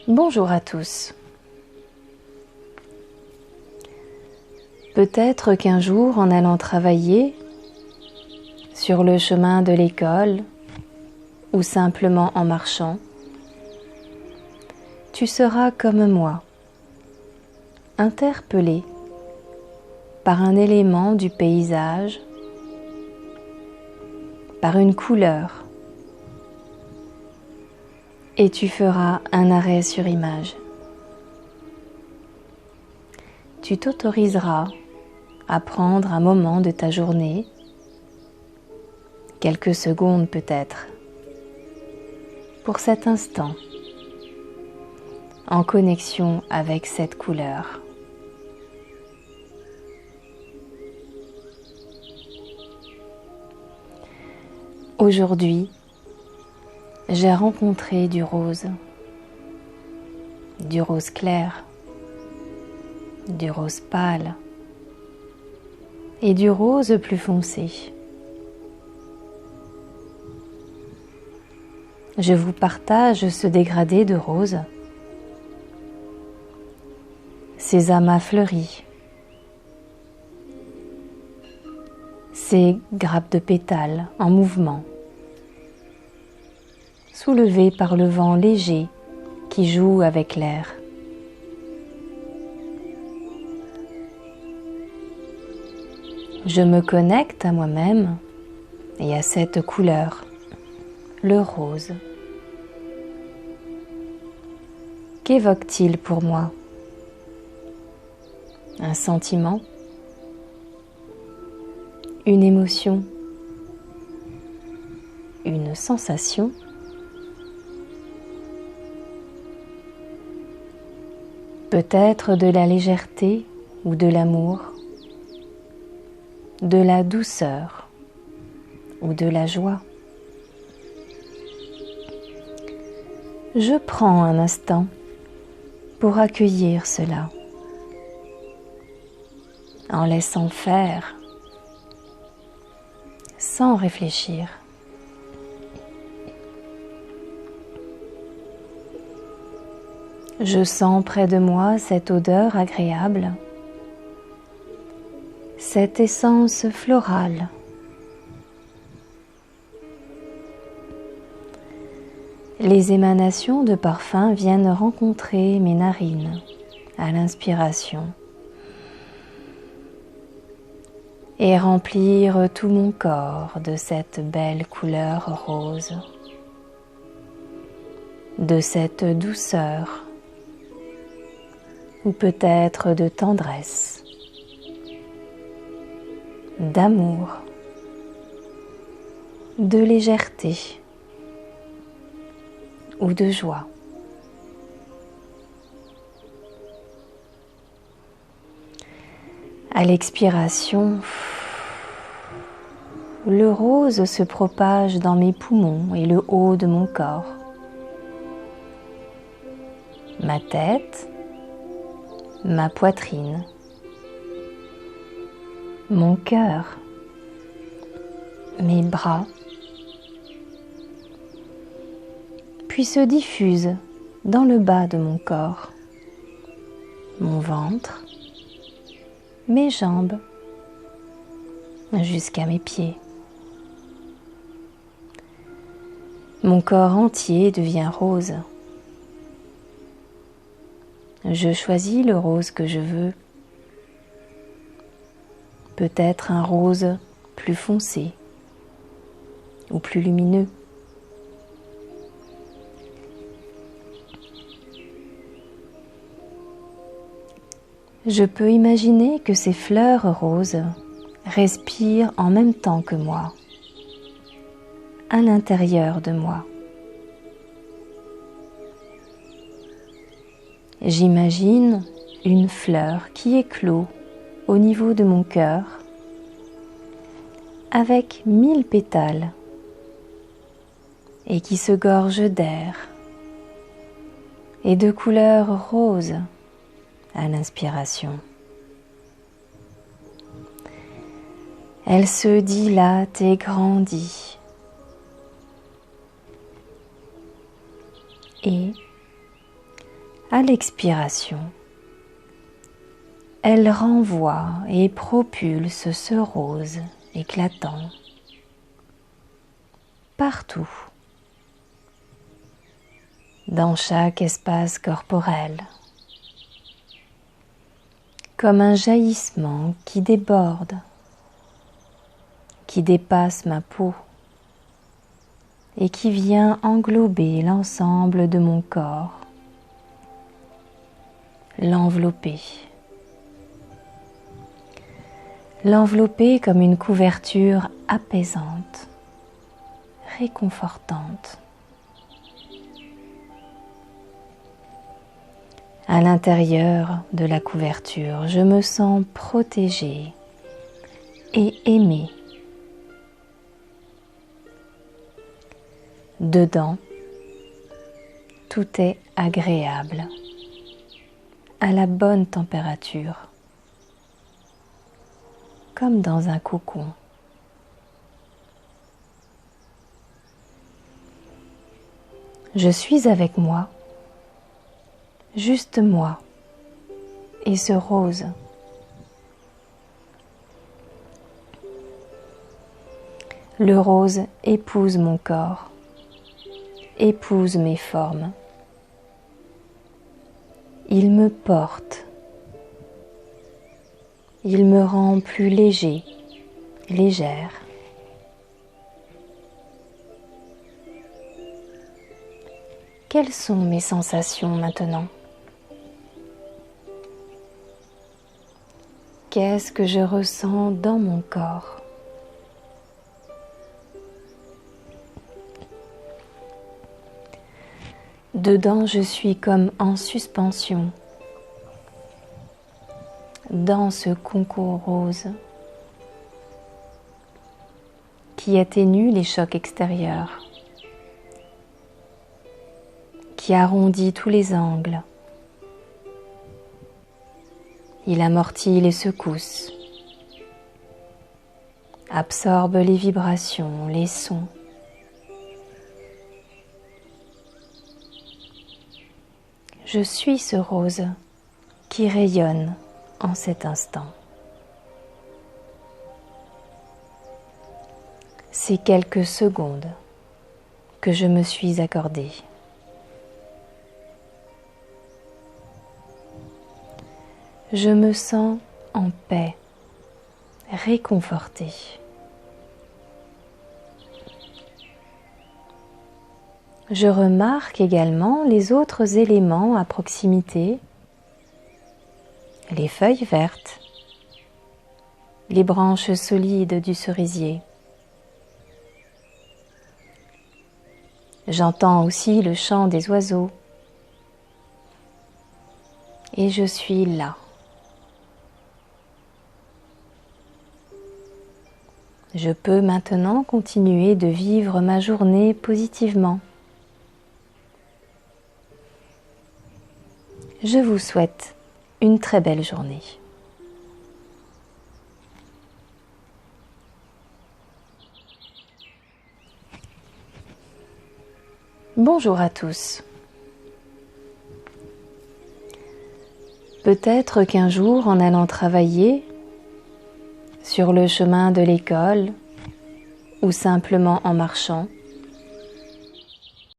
Bonjour à tous. Peut-être qu'un jour, en allant travailler, sur le chemin de l'école, ou simplement en marchant, tu seras comme moi, interpellé par un élément du paysage, par une couleur, et tu feras un arrêt sur image. Tu t'autoriseras à prendre un moment de ta journée, quelques secondes peut-être, pour cet instant, en connexion avec cette couleur. Aujourd'hui, j'ai rencontré du rose clair, du rose pâle et du rose plus foncé. Je vous partage ce dégradé de rose, ces amas fleuris, ces grappes de pétales en mouvement, soulevées par le vent léger qui joue avec l'air. Je me connecte à moi-même et à cette couleur, le rose. Qu'évoque-t-il pour moi? Un sentiment? Une émotion? Une sensation? Peut-être de la légèreté ou de l'amour, de la douceur ou de la joie. Je prends un instant pour accueillir cela, en laissant faire, sans réfléchir. Je sens près de moi cette odeur agréable, cette essence florale. Les émanations de parfum viennent rencontrer mes narines à l'inspiration et remplir tout mon corps de cette belle couleur rose, de cette douceur ou peut-être de tendresse, d'amour, de légèreté ou de joie. À l'expiration, le rose se propage dans mes poumons et le haut de mon corps. Ma tête, ma poitrine, mon cœur, mes bras, puis se diffuse dans le bas de mon corps, mon ventre, mes jambes, jusqu'à mes pieds. Mon corps entier devient rose. Je choisis le rose que je veux. Peut-être un rose plus foncé ou plus lumineux. Je peux imaginer que ces fleurs roses respirent en même temps que moi, à l'intérieur de moi. J'imagine une fleur qui éclot au niveau de mon cœur avec 1000 pétales et qui se gorge d'air et de couleur rose à l'inspiration. Elle se dilate et grandit. Et À l'expiration, elle renvoie et propulse ce rose éclatant partout, dans chaque espace corporel, comme un jaillissement qui déborde, qui dépasse ma peau et qui vient englober l'ensemble de mon corps, l'envelopper comme une couverture apaisante, réconfortante. À l'intérieur de la couverture, je me sens protégée et aimée. Dedans, tout est agréable, à la bonne température, comme dans un cocon. Je suis avec moi, juste moi et ce rose. Le rose épouse mon corps, épouse mes formes. Il me porte. Il me rend plus léger, légère. Quelles sont mes sensations maintenant? Qu'est-ce que je ressens dans mon corps? Dedans, je suis comme en suspension, dans ce concours rose qui atténue les chocs extérieurs, qui arrondit tous les angles. Il amortit les secousses, absorbe les vibrations, les sons. Je suis ce rose qui rayonne en cet instant. Ces quelques secondes que je me suis accordées. Je me sens en paix, réconfortée. Je remarque également les autres éléments à proximité, les feuilles vertes, les branches solides du cerisier. J'entends aussi le chant des oiseaux et je suis là. Je peux maintenant continuer de vivre ma journée positivement. Je vous souhaite une très belle journée. Bonjour à tous. Peut-être qu'un jour, en allant travailler, sur le chemin de l'école ou simplement en marchant,